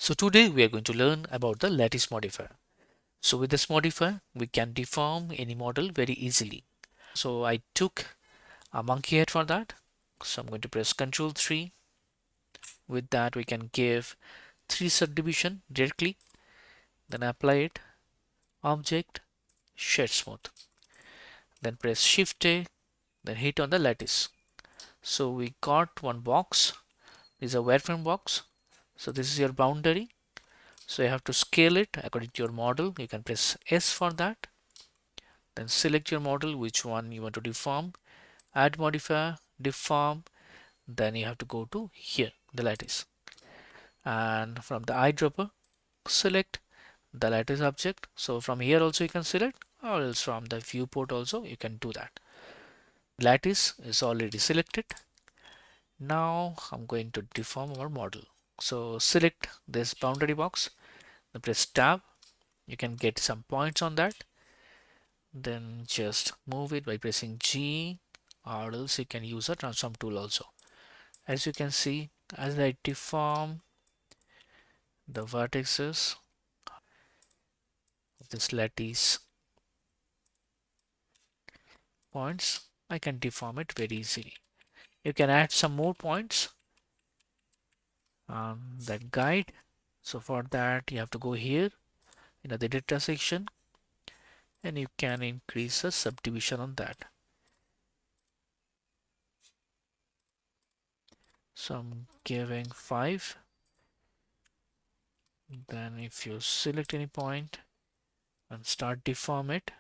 So today we are going to learn about the lattice modifier. So with this modifier, we can deform any model very easily. So I took a monkey head for that. So I'm going to press Ctrl 3. With that, we can give 3 subdivision directly. Then apply it, object, shed smooth. Then press Shift A, then hit on the lattice. So we got one box. This is a wireframe box. So this is your boundary. So you have to scale it according to your model. You can press S for that. Then select your model, which one you want to deform, add modifier, deform. Then you have to go to here, the lattice. And from the eyedropper, select the lattice object. So from here also you can select, or else from the viewport also you can do that. Lattice is already selected. Now I'm going to deform our model. So select this boundary box, then press tab. You can get some points on that. Then just move it by pressing G, or else you can use a transform tool also. As you can see, as I deform the vertices of this lattice points, I can deform it very easily. You can add some more points on that guide. So for that you have to go here in the data section and you can increase the subdivision on that. So I'm giving 5. Then if you select any point and start deform it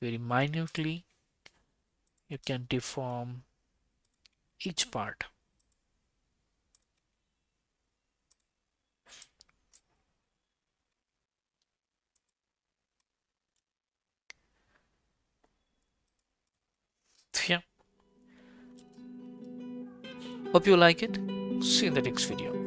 very minutely, you can deform each part. Yeah. Hope you like it. See you in the next video.